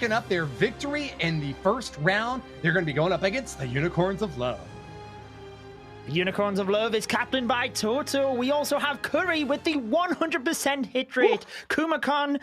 picking up their victory in the first round. They're going to be going up against the Unicorns of Love. Unicorns of Love is captained by Toto. We also have Curry with the 100% hit rate. Kumakon,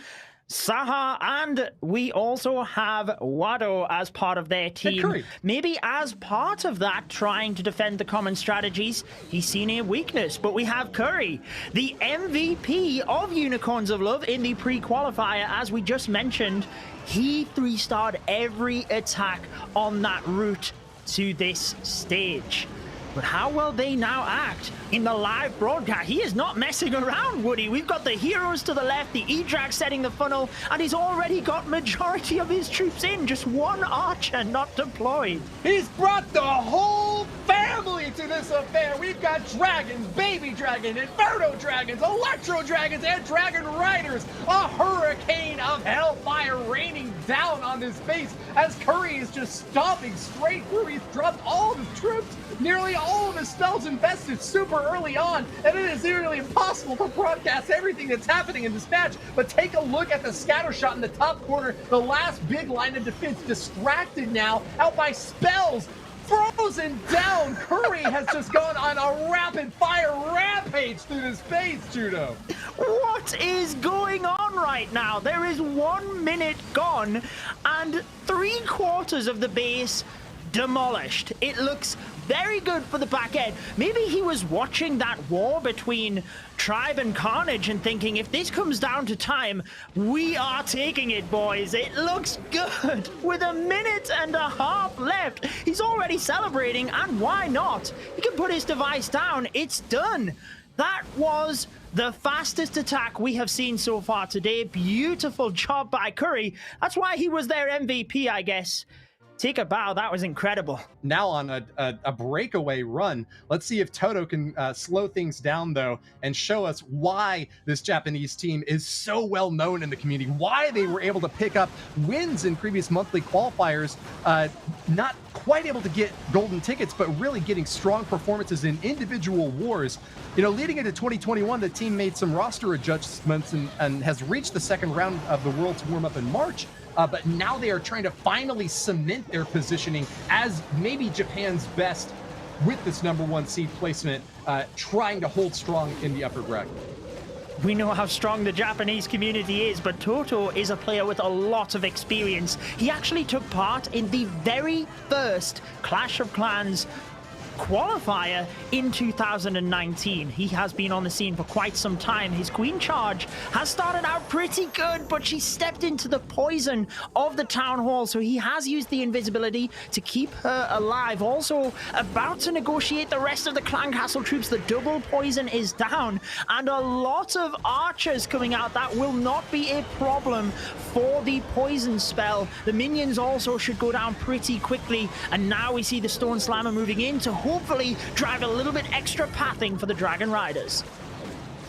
Saha, and we also have Wado as part of their team. Maybe as part of that, trying to defend the common strategies, he's seen a weakness. But we have Curry, the MVP of Unicorns of Love in the pre-qualifier, as we just mentioned. He 3-starred every attack on that route to this stage. But how will they now act in the live broadcast? He is not messing around, Woody. We've got the heroes to the left, the E-Drag setting the funnel, and he's already got majority of his troops in. Just one archer not deployed. He's brought the whole family to this affair. We've got dragons, baby dragon, inferno dragons, electro dragons, and dragon riders. A hurricane of hellfire raining down on this base as Curry is just stomping straight through. He's dropped all of his troops, nearly all of his spells invested super early on, and it is nearly impossible to broadcast everything that's happening in this match. But take a look at the scatter shot in the top corner, the last big line of defense, distracted now, out by spells, frozen down. Curry has just gone on a rapid fire rampage through this base, Judo. What is going on right now? There is 1 minute gone and 3/4 of the base demolished. It looks very good for the back end. Maybe he was watching that war between Tribe and Carnage and thinking, if this comes down to time, we are taking it, boys. It looks good. With 1.5 minutes left, he's already celebrating, and why not? He can put his device down. It's done. That was the fastest attack we have seen so far today. Beautiful job by Curry. That's why he was their MVP, I guess. Take a bow. That was incredible. Now on a breakaway run. Let's see if Toto can slow things down, though, and show us why this Japanese team is so well known in the community, why they were able to pick up wins in previous monthly qualifiers, not quite able to get golden tickets, but really getting strong performances in individual wars. You know, leading into 2021, the team made some roster adjustments and has reached the second round of the Worlds warm-up in March. But now they are trying to finally cement their positioning as maybe Japan's best with this #1 seed placement, trying to hold strong in the upper bracket. We know how strong the Japanese community is, but Toto is a player with a lot of experience. He actually took part in the very first Clash of Clans qualifier in 2019. He has been on the scene for quite some time. His Queen Charge has started out pretty good, but she stepped into the poison of the Town Hall, so he has used the invisibility to keep her alive. Also about to negotiate the rest of the Clan Castle troops. The double poison is down, and a lot of archers coming out. That will not be a problem for the poison spell. The minions also should go down pretty quickly, and now we see the Stone Slammer moving in to hopefully drive a little bit extra pathing for the Dragon Riders.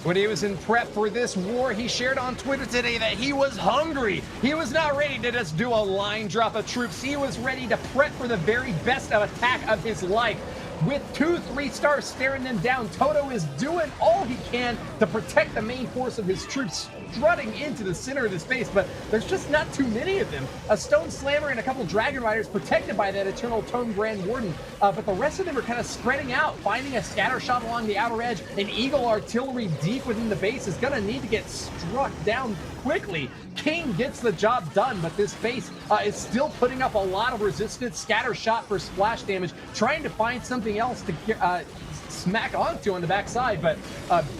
When he was in prep for this war, he shared on Twitter today that he was hungry. He was not ready to just do a line drop of troops. He was ready to prep for the very best attack of his life. With 2 3-stars staring them down, Toto is doing all he can to protect the main force of his troops, strutting into the center of the space, but there's just not too many of them. A Stone Slammer and a couple Dragon Riders protected by that Eternal Tome Grand Warden, but the rest of them are kind of spreading out, finding a scatter shot along the outer edge. An Eagle Artillery deep within the base is going to need to get struck down quickly. King gets the job done, but this base is still putting up a lot of resistance. Scatter shot for splash damage, trying to find something else to smack onto on the backside, but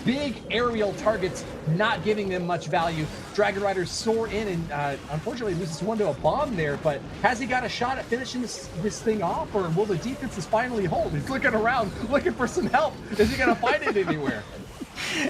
big aerial targets not giving them much value. Dragon Riders soar in and unfortunately loses one to a bomb there, but has he got a shot at finishing this thing off, or will the defenses finally hold? He's looking around, looking for some help. Is he going to find it anywhere?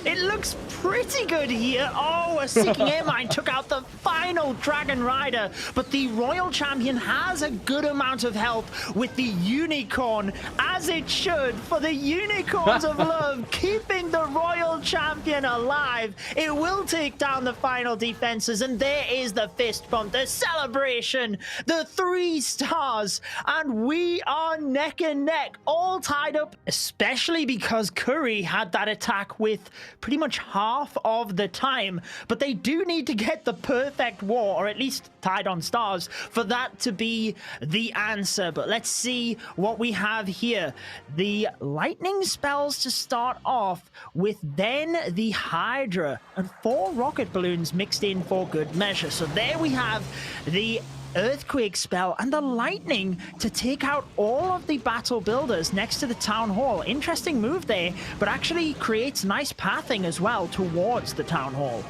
It looks pretty good here. Oh, a Seeking Air Mine took out the final Dragon Rider, but the Royal Champion has a good amount of health with the Unicorn, as it should, for the Unicorns of Love, keeping the Royal Champion alive. It will take down the final defenses, and there is the fist bump, the celebration, the 3 stars, and we are neck and neck, all tied up, especially because Curry had that attack with with pretty much half of the time, but they do need to get the perfect war, or at least tied on stars, for that to be the answer. But let's see what we have here. The lightning spells to start off with, then the Hydra, and 4 rocket balloons mixed in for good measure. So there we have the earthquake spell and the lightning to take out all of the battle builders next to the town hall. Interesting move there, but actually creates nice pathing as well towards the town hall.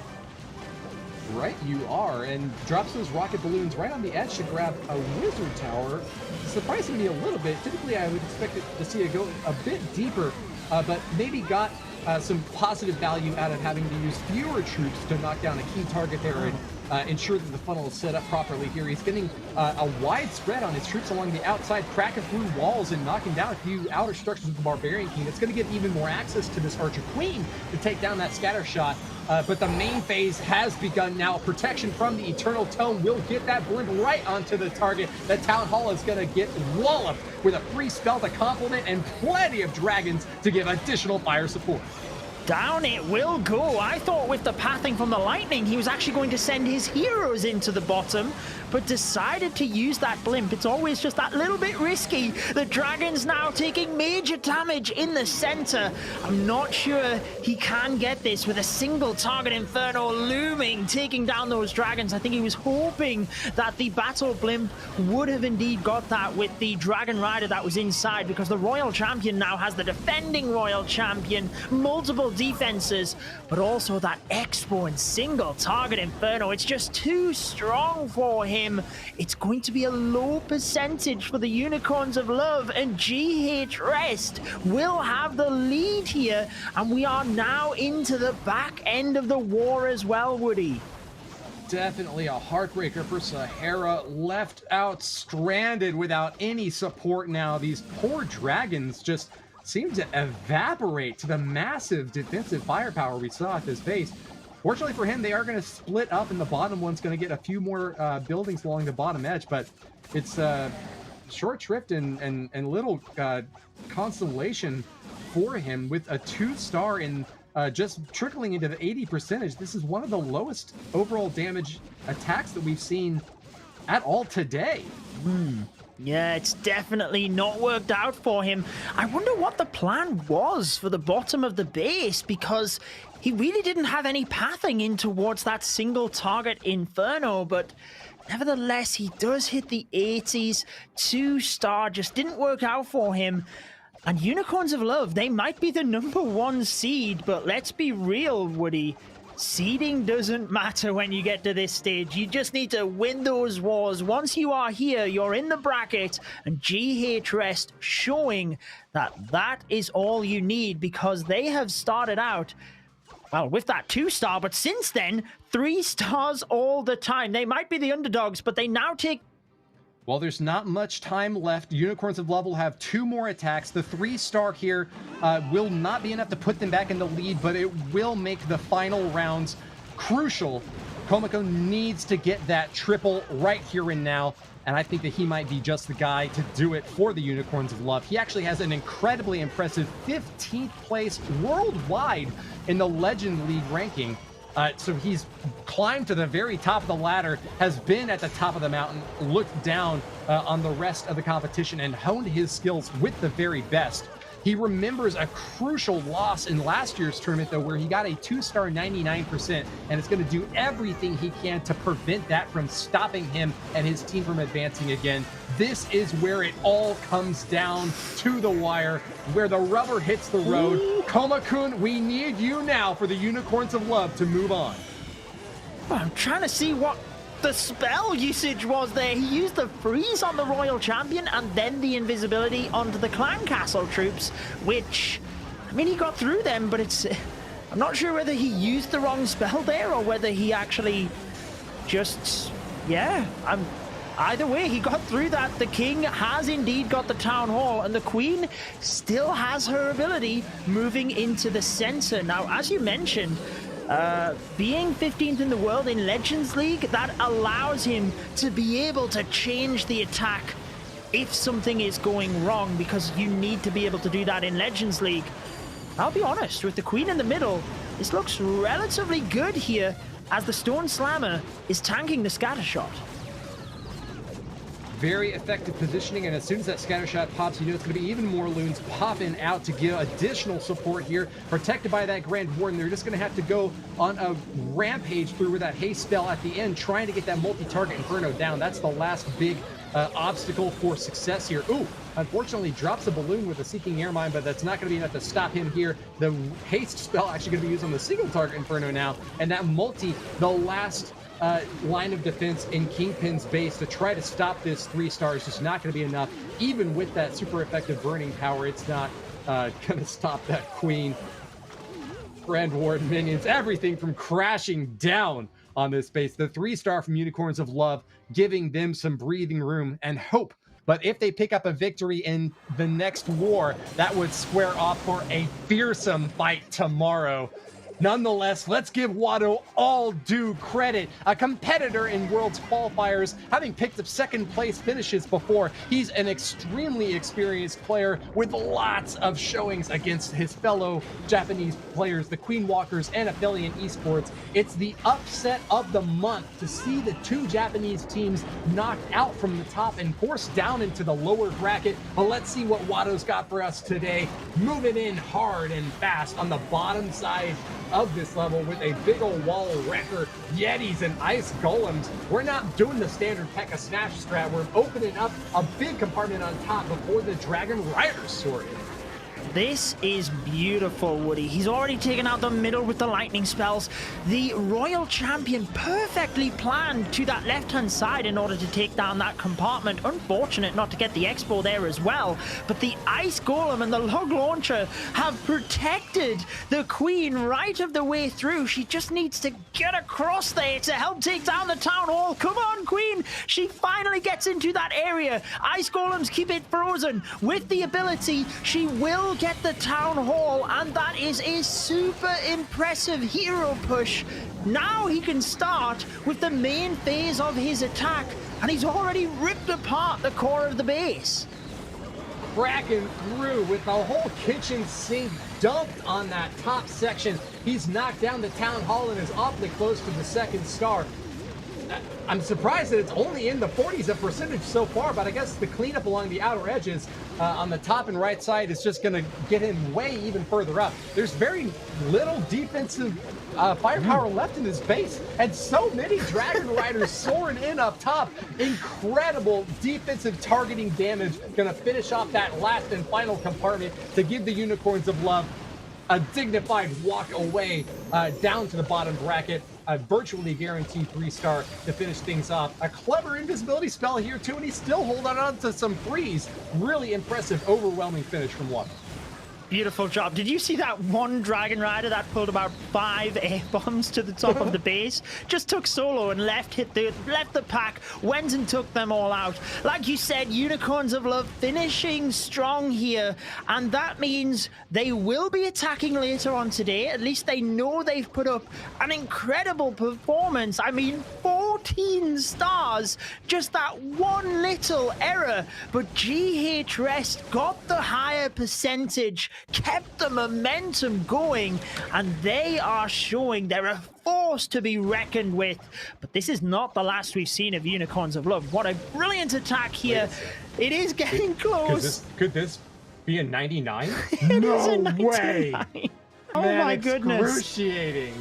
Right, you are, and drops those rocket balloons right on the edge to grab a wizard tower, surprising me a little bit. Typically, I would expect to see it go a bit deeper, but maybe got some positive value out of having to use fewer troops to knock down a key target there and ensure that the funnel is set up properly here. He's getting a wide spread on his troops along the outside, cracking through walls and knocking down a few outer structures of the Barbarian King. It's going to get even more access to this Archer Queen to take down that scatter shot. But the main phase has begun now. Protection from the Eternal Tome will get that blimp right onto the target. The Town Hall is going to get walloped with a free spell to complement and plenty of dragons to give additional fire support. Down it will go. I thought with the pathing from the lightning, he was actually going to send his heroes into the bottom, but decided to use that blimp. It's always just that little bit risky. The dragons now taking major damage in the center. I'm not sure he can get this with a single target Inferno looming, taking down those dragons. I think he was hoping that the battle blimp would have indeed got that with the Dragon Rider that was inside, because the Royal Champion now has the defending Royal Champion, multiple defenses, but also that Expo and single target Inferno. It's just too strong for him. It's going to be a low percentage for the Unicorns of Love, and GH Rest will have the lead here, and we are now into the back end of the war as well, Woody. Definitely a heartbreaker for Sahara, left out stranded without any support now. These poor dragons just seem to evaporate to the massive defensive firepower we saw at this base. Fortunately for him, they are going to split up, and the bottom one's going to get a few more buildings along the bottom edge, but it's short shrift and little consolation for him with a 2-star in just trickling into the 80%. This is one of the lowest overall damage attacks that we've seen at all today. Yeah, it's definitely not worked out for him. I wonder what the plan was for the bottom of the base, because he really didn't have any pathing in towards that single target Inferno, but nevertheless, he does hit the 80s. 2-star just didn't work out for him. And Unicorns of Love, they might be the #1 seed, but let's be real, Woody. Seeding doesn't matter when you get to this stage. You just need to win those wars. Once you are here, you're in the bracket, and GH Rest showing that that is all you need, because they have started out, well, with that 2-star, but since then, 3 stars all the time. They might be the underdogs, but they now take... Well, there's not much time left. Unicorns of Love will have 2 more attacks. The 3-star here will not be enough to put them back in the lead, but it will make the final rounds crucial. Komako needs to get that triple right here and now, and I think that he might be just the guy to do it for the Unicorns of Love. He actually has an incredibly impressive 15th place worldwide in the Legend League ranking. So he's climbed to the very top of the ladder, has been at the top of the mountain, looked down on the rest of the competition, and honed his skills with the very best. He remembers a crucial loss in last year's tournament, though, where he got a 2-star 99%, and is going to do everything he can to prevent that from stopping him and his team from advancing again. This is where it all comes down to the wire, where the rubber hits the road. Koma-kun, we need you now for the Unicorns of Love to move on. I'm trying to see what the spell usage was there. He used the freeze on the Royal Champion and then the invisibility onto the Clan Castle troops, which, I mean, he got through them, but it's... I'm not sure whether he used the wrong spell there or whether he actually just... Yeah, either way, he got through that. The king has indeed got the town hall, and the queen still has her ability moving into the center. Now, as you mentioned, being 15th in the world in Legends League, that allows him to be able to change the attack if something is going wrong, because you need to be able to do that in Legends League. I'll be honest, with the queen in the middle, this looks relatively good here as the Stone Slammer is tanking the scatter shot. Very effective positioning, and as soon as that scatter shot pops, you know it's going to be even more loons popping out to give additional support here. Protected by that Grand Warden, they're just going to have to go on a rampage through with that haste spell at the end, trying to get that multi-target Inferno down. That's the last big obstacle for success here. Ooh, unfortunately drops a balloon with a Seeking Air Mine, but that's not going to be enough to stop him here. The haste spell actually going to be used on the single target Inferno now, and that multi, the last line of defense in Kingpin's base to try to stop this 3-star is just not going to be enough. Even with that super effective burning power, it's not going to stop that Queen. Grand Warden minions, everything from crashing down on this base. The 3-star from Unicorns of Love giving them some breathing room and hope. But if they pick up a victory in the next war, that would square off for a fearsome fight tomorrow. Nonetheless, let's give Watto all due credit. A competitor in Worlds qualifiers, having picked up second place finishes before. He's an extremely experienced player with lots of showings against his fellow Japanese players, the Queen Walkers and Aphelion Esports. It's the upset of the month to see the two Japanese teams knocked out from the top and forced down into the lower bracket. But let's see what Watto's got for us today. Moving in hard and fast on the bottom side of this level with a big old wall of wrecker, Yetis, and ice golems. We're not doing the standard P.E.K.K.A. snatch strat. We're opening up a big compartment on top before the Dragon Riders sort in. This is beautiful, Woody. He's already taken out the middle with the lightning spells. The Royal Champion perfectly planned to that left-hand side in order to take down that compartment. Unfortunate not to get the expo there as well. But the Ice Golem and the Log Launcher have protected the Queen right of the way through. She just needs to get across there to help take down the Town Hall. Come on, Queen! She finally gets into that area. Ice Golems keep it frozen. With the ability, she will get the Town Hall, and that is a super impressive hero push. Now he can start with the main phase of his attack, and he's already ripped apart the core of the base. Cracking through with the whole kitchen sink dumped on that top section. He's knocked down the Town Hall and is awfully close to the second star. I'm surprised that it's only in the 40s of percentage so far, but I guess the cleanup along the outer edges on the top and right side is just going to get him way even further up. There's very little defensive firepower left in this base, and so many Dragon Riders soaring in up top. Incredible defensive targeting damage. Going to finish off that last and final compartment to give the Unicorns of Love a dignified walk away down to the bottom bracket. A virtually guaranteed 3-star to finish things off. A clever invisibility spell here too, and he's still holding on to some freeze. Really impressive, overwhelming finish from Watto. Beautiful job. Did you see that one Dragon Rider that pulled about 5 air bombs to the top of the base? Just took solo and left the pack, went and took them all out. Like you said, Unicorns of Love finishing strong here, and that means they will be attacking later on today. At least they know they've put up an incredible performance. I mean, 14 stars, just that one little error, but GH Rest got the higher percentage, kept the momentum going, and they are showing they're a force to be reckoned with. But this is not the last we've seen of Unicorns of Love. What a brilliant attack here. It is getting close. Could this be a 99? No way. Oh Man, my goodness. Excruciating.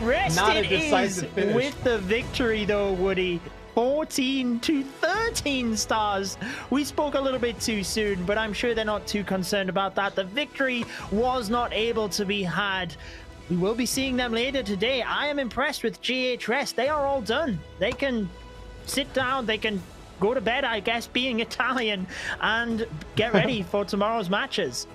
Rest Not it a decisive is finish. with the victory though, Woody. 14 to 13 stars. We spoke a little bit too soon, but I'm sure they're not too concerned about that. The victory was not able to be had. We will be seeing them later today. I am impressed with GH Rest. They are all done. They can sit down. They can go to bed, I guess, being Italian, and get ready for tomorrow's matches.